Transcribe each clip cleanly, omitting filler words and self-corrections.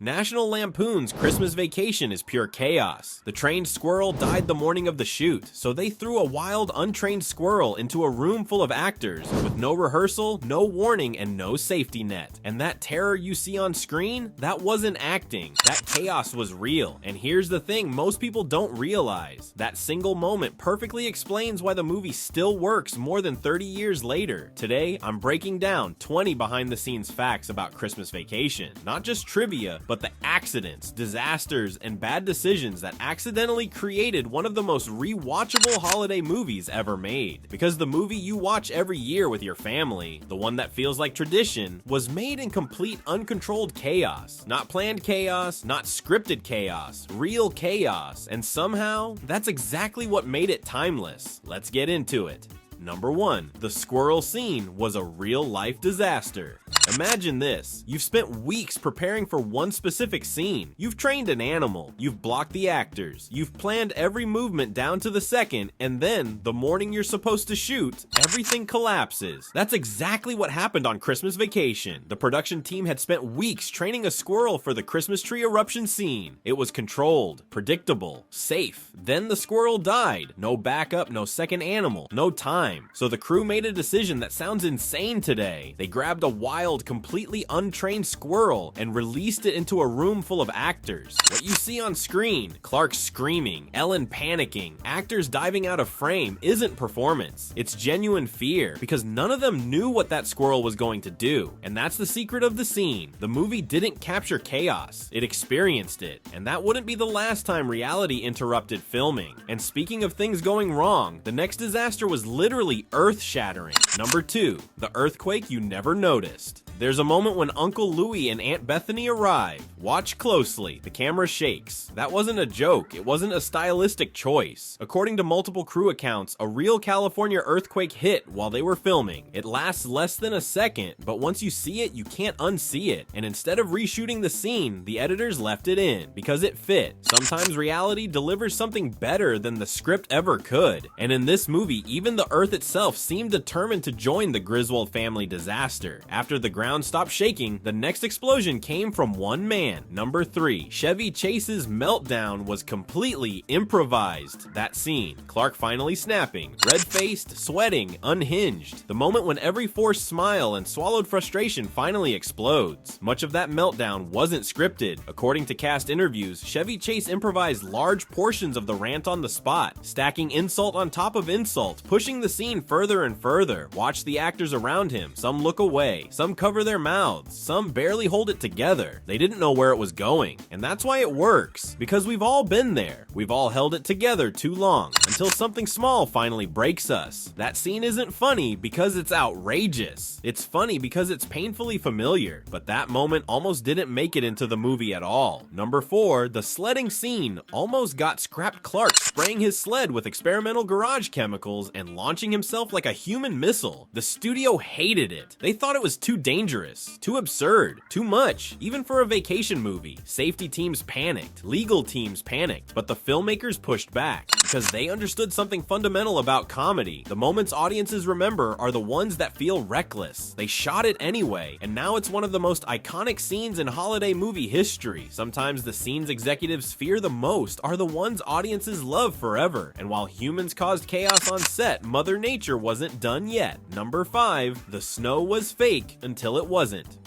National Lampoon's Christmas Vacation is pure chaos. The trained squirrel died the morning of the shoot, so they threw a wild, untrained squirrel into a room full of actors with no rehearsal, no warning, and no safety net. And that terror you see on screen, that wasn't acting. That chaos was real. And here's the thing most people don't realize. That single moment perfectly explains why the movie still works more than 30 years later. Today, I'm breaking down 20 behind-the-scenes facts about Christmas Vacation. Not just trivia, but the accidents, disasters, and bad decisions that accidentally created one of the most rewatchable holiday movies ever made. Because the movie you watch every year with your family, the one that feels like tradition, was made in complete uncontrolled chaos. Not planned chaos, not scripted chaos, real chaos. And somehow, that's exactly what made it timeless. Let's get into it. Number 1. The squirrel scene was a real-life disaster. Imagine this. You've spent weeks preparing for one specific scene. You've trained an animal. You've blocked the actors. You've planned every movement down to the second, and then, the morning you're supposed to shoot, everything collapses. That's exactly what happened on Christmas Vacation. The production team had spent weeks training a squirrel for the Christmas tree eruption scene. It was controlled, predictable, safe. Then the squirrel died. No backup, no second animal, no time. So the crew made a decision that sounds insane today. They grabbed a wild, completely untrained squirrel and released it into a room full of actors. What you see on screen, Clark screaming, Ellen panicking, actors diving out of frame, isn't performance. It's genuine fear, because none of them knew what that squirrel was going to do. And that's the secret of the scene. The movie didn't capture chaos, it experienced it. And that wouldn't be the last time reality interrupted filming. And speaking of things going wrong, the next disaster was literally earth-shattering. Number 2. The earthquake you never noticed. There's a moment when Uncle Louie and Aunt Bethany arrive. Watch closely. The camera shakes. That wasn't a joke. It wasn't a stylistic choice. According to multiple crew accounts, a real California earthquake hit while they were filming. It lasts less than a second, but once you see it, you can't unsee it. And instead of reshooting the scene, the editors left it in because it fit. Sometimes reality delivers something better than the script ever could. And in this movie, even the earth itself seemed determined to join the Griswold family disaster. After the ground stopped shaking, the next explosion came from one man. Number 3. Chevy Chase's meltdown was completely improvised. That scene, Clark finally snapping, red-faced, sweating, unhinged. The moment when every forced smile and swallowed frustration finally explodes. Much of that meltdown wasn't scripted. According to cast interviews, Chevy Chase improvised large portions of the rant on the spot, stacking insult on top of insult, pushing the scene further and further. Watch the actors around him. Some look away, some cover their mouths, some barely hold it together. They didn't know where it was going. And that's why it works, because we've all been there. We've all held it together too long, until something small finally breaks us. That scene isn't funny because it's outrageous. It's funny because it's painfully familiar, but that moment almost didn't make it into the movie at all. Number 4, the sledding scene almost got scrapped. Clark spraying his sled with experimental garage chemicals and launching himself like a human missile. The studio hated it. They thought it was too dangerous, too absurd, too much, even for a vacation movie. Safety teams panicked, legal teams panicked, but the filmmakers pushed back because they understood something fundamental about comedy. The moments audiences remember are the ones that feel reckless. They shot it anyway, and now it's one of the most iconic scenes in holiday movie history. Sometimes the scenes executives fear the most are the ones audiences love forever, and while humans caused chaos on set, Mother Nature wasn't done yet. Number 5, the snow was fake until it wasn't.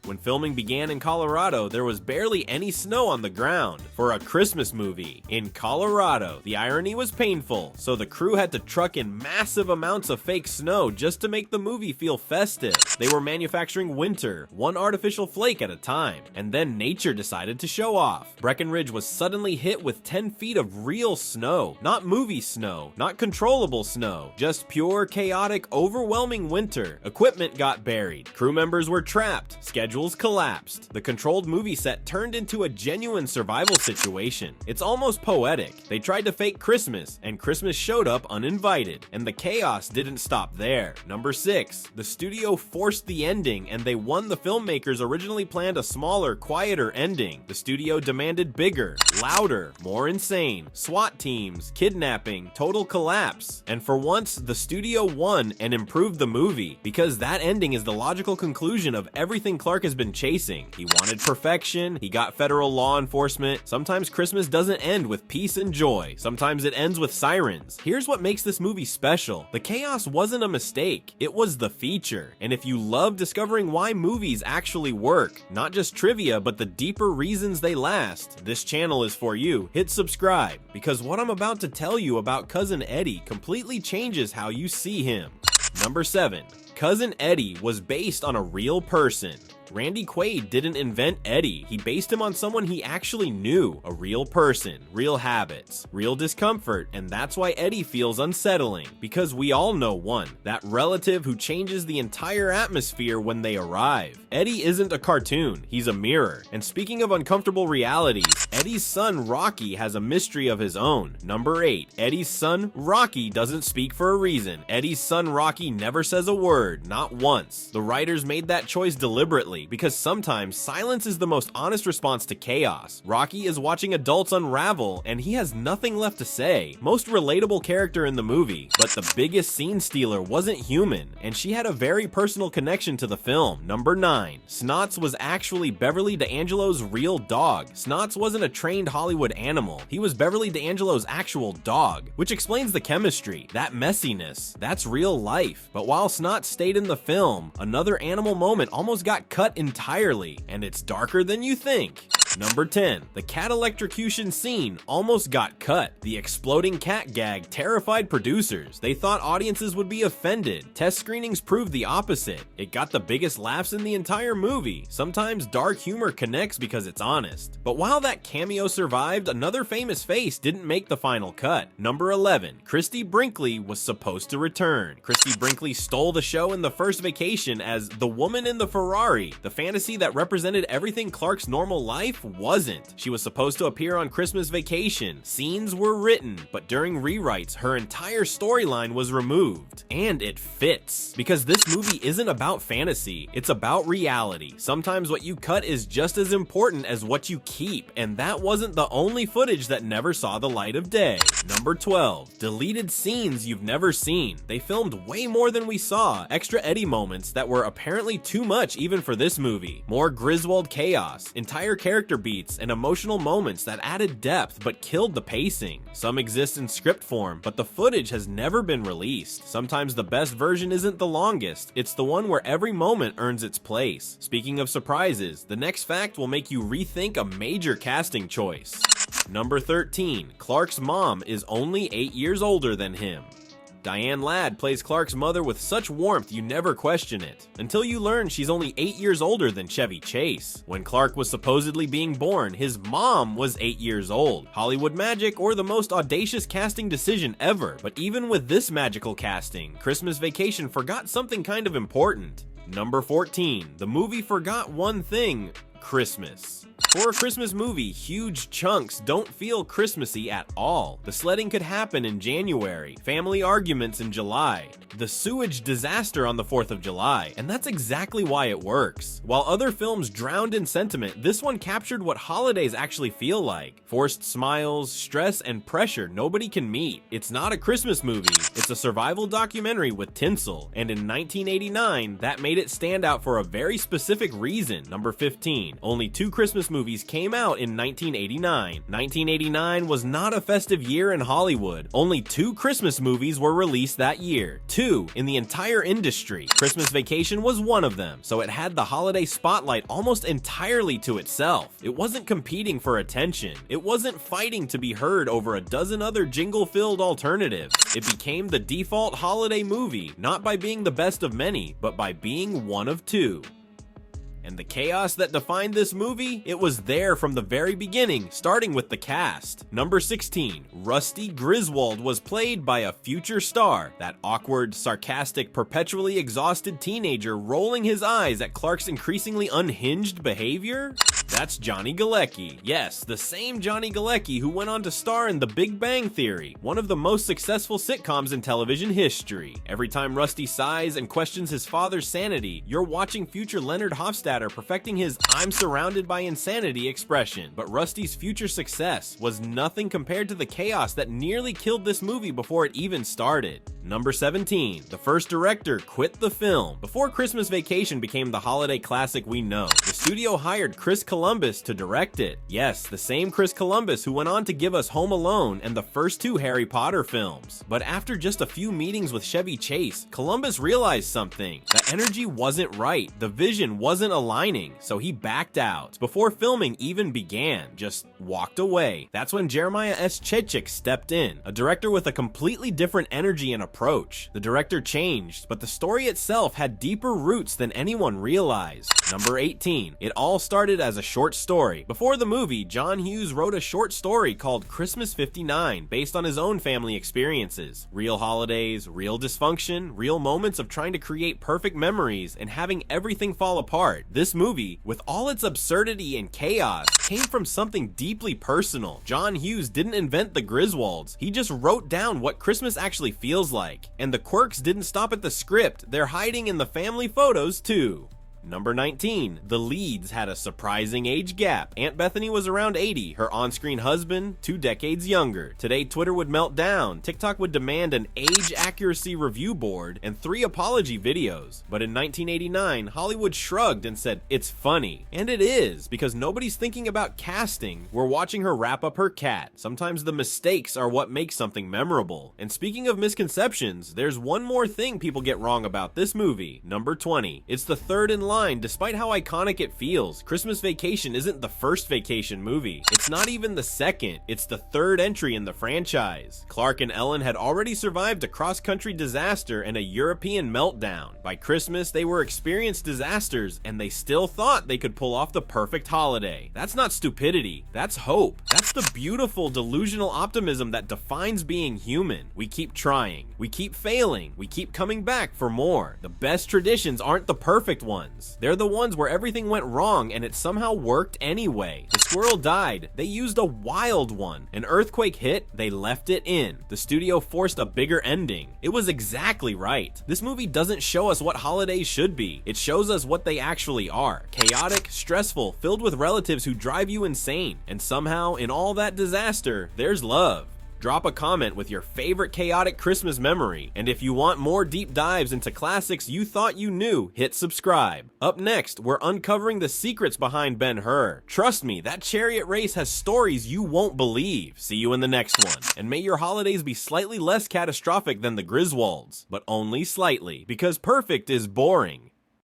When filming began in Colorado, there was barely any snow on the ground for a Christmas movie in Colorado. The irony was painful, so the crew had to truck in massive amounts of fake snow just to make the movie feel festive. They were manufacturing winter, one artificial flake at a time, and then nature decided to show off. Breckenridge was suddenly hit with 10 feet of real snow, not movie snow, not controllable snow, just pure, chaotic, overwhelming winter. Equipment got buried, crew members were trapped, schedules collapsed. The controlled movie set turned into a genuine survival situation. It's almost poetic. They tried to fake Christmas, and Christmas showed up uninvited. And the chaos didn't stop there. Number 6. The studio forced the ending, and they won. The filmmakers originally planned a smaller, quieter ending. The studio demanded bigger, louder, more insane. SWAT teams, kidnapping, total collapse. And for once, the studio won and improved the movie, because that ending is the logical conclusion of everything Clark Clark has been chasing. He wanted perfection, he got federal law enforcement. Sometimes Christmas doesn't end with peace and joy. Sometimes it ends with sirens. Here's what makes this movie special. The chaos wasn't a mistake, it was the feature. And if you love discovering why movies actually work, not just trivia, but the deeper reasons they last, this channel is for you. Hit subscribe, because what I'm about to tell you about Cousin Eddie completely changes how you see him. Number 7. Cousin Eddie was based on a real person. Randy Quaid didn't invent Eddie, he based him on someone he actually knew, a real person, real habits, real discomfort, and that's why Eddie feels unsettling, because we all know one, that relative who changes the entire atmosphere when they arrive. Eddie isn't a cartoon, he's a mirror. And speaking of uncomfortable realities, Eddie's son Rocky has a mystery of his own. Number 8, Eddie's son Rocky doesn't speak for a reason. Eddie's son Rocky never says a word, not once. The writers made that choice deliberately, because sometimes silence is the most honest response to chaos. Rocky is watching adults unravel, and he has nothing left to say. Most relatable character in the movie, but the biggest scene stealer wasn't human, and she had a very personal connection to the film. Number 9, Snots was actually Beverly D'Angelo's real dog. Snots wasn't a trained Hollywood animal, he was Beverly D'Angelo's actual dog, which explains the chemistry, that messiness, that's real life. But while Snots stayed in the film, another animal moment almost got cut entirely, and it's darker than you think. Number 10, the cat electrocution scene almost got cut. The exploding cat gag terrified producers. They thought audiences would be offended. Test screenings proved the opposite. It got the biggest laughs in the entire movie. Sometimes dark humor connects because it's honest. But while that cameo survived, another famous face didn't make the final cut. Number 11, Christie Brinkley was supposed to return. Christie Brinkley stole the show in the first vacation as the woman in the Ferrari. The fantasy that represented everything Clark's normal life wasn't. She was supposed to appear on Christmas Vacation. Scenes were written, but during rewrites, her entire storyline was removed. And it fits, because this movie isn't about fantasy, it's about reality. Sometimes what you cut is just as important as what you keep, and that wasn't the only footage that never saw the light of day. Number 12, deleted scenes you've never seen. They filmed way more than we saw. Extra Eddie moments that were apparently too much even for this movie. More Griswold chaos, entire character beats, and emotional moments that added depth but killed the pacing. Some exist in script form, but the footage has never been released. Sometimes the best version isn't the longest, it's the one where every moment earns its place. Speaking of surprises, the next fact will make you rethink a major casting choice. Number 13, Clark's mom is only 8 years older than him. Diane Ladd plays Clark's mother with such warmth you never question it, until you learn she's only 8 years older than Chevy Chase. When Clark was supposedly being born, his mom was 8 years old. Hollywood magic or the most audacious casting decision ever, but even with this magical casting, Christmas Vacation forgot something kind of important. Number 14, the movie forgot one thing: Christmas. For a Christmas movie, huge chunks don't feel Christmassy at all. The sledding could happen in January, family arguments in July, the sewage disaster on the 4th of July, and that's exactly why it works. While other films drowned in sentiment, this one captured what holidays actually feel like. Forced smiles, stress, and pressure nobody can meet. It's not a Christmas movie, it's a survival documentary with tinsel, and in 1989, that made it stand out for a very specific reason. Number 15, only 2 Christmas movies came out in 1989. 1989 was not a festive year in Hollywood. Only 2 Christmas movies were released that year. 2 in the entire industry. Christmas Vacation was one of them, so it had the holiday spotlight almost entirely to itself. It wasn't competing for attention. It wasn't fighting to be heard over a dozen other jingle-filled alternatives. It became the default holiday movie, not by being the best of many, but by being one of 2. And the chaos that defined this movie, it was there from the very beginning, starting with the cast. Number 16, Rusty Griswold was played by a future star, that awkward, sarcastic, perpetually exhausted teenager rolling his eyes at Clark's increasingly unhinged behavior. That's Johnny Galecki. Yes, the same Johnny Galecki who went on to star in The Big Bang Theory, one of the most successful sitcoms in television history. Every time Rusty sighs and questions his father's sanity, you're watching future Leonard Hofstadter perfecting his "I'm surrounded by insanity" expression. But Rusty's future success was nothing compared to the chaos that nearly killed this movie before it even started. Number 17. The first director quit the film. Before Christmas Vacation became the holiday classic we know, the studio hired Chris Columbus to direct it. Yes, the same Chris Columbus who went on to give us Home Alone and the first two Harry Potter films. But after just a few meetings with Chevy Chase, Columbus realized something. The energy wasn't right, the vision wasn't aligning, so he backed out. Before filming even began, just walked away. That's when Jeremiah S. Chechik stepped in, a director with a completely different energy and approach. The director changed, but the story itself had deeper roots than anyone realized. Number 18. It all started as a short story. Before the movie, John Hughes wrote a short story called Christmas 59, based on his own family experiences. Real holidays, real dysfunction, real moments of trying to create perfect memories and having everything fall apart. This movie, with all its absurdity and chaos, came from something deeply personal. John Hughes didn't invent the Griswolds, he just wrote down what Christmas actually feels like. And the quirks didn't stop at the script, they're hiding in the family photos too. Number 19. The leads had a surprising age gap. Aunt Bethany was around 80, her on-screen husband 2 decades younger. Today, Twitter would melt down, TikTok would demand an age accuracy review board, and 3 apology videos. But in 1989, Hollywood shrugged and said, it's funny. And it is, because nobody's thinking about casting, we're watching her wrap up her cat. Sometimes the mistakes are what makes something memorable. And speaking of misconceptions, there's one more thing people get wrong about this movie. Number 20. It's the third in line. Despite how iconic it feels, Christmas Vacation isn't the first vacation movie. It's not even the second, it's the third entry in the franchise. Clark and Ellen had already survived a cross-country disaster and a European meltdown. By Christmas, they were experienced disasters, and they still thought they could pull off the perfect holiday. That's not stupidity, that's hope. That's the beautiful, delusional optimism that defines being human. We keep trying, we keep failing, we keep coming back for more. The best traditions aren't the perfect ones. They're the ones where everything went wrong and it somehow worked anyway. The squirrel died, they used a wild one. An earthquake hit, they left it in. The studio forced a bigger ending. It was exactly right. This movie doesn't show us what holidays should be. It shows us what they actually are. Chaotic, stressful, filled with relatives who drive you insane. And somehow, in all that disaster, there's love. Drop a comment with your favorite chaotic Christmas memory, and if you want more deep dives into classics you thought you knew, hit subscribe. Up next, we're uncovering the secrets behind Ben-Hur. Trust me, that chariot race has stories you won't believe. See you in the next one. And may your holidays be slightly less catastrophic than the Griswolds, but only slightly, because perfect is boring.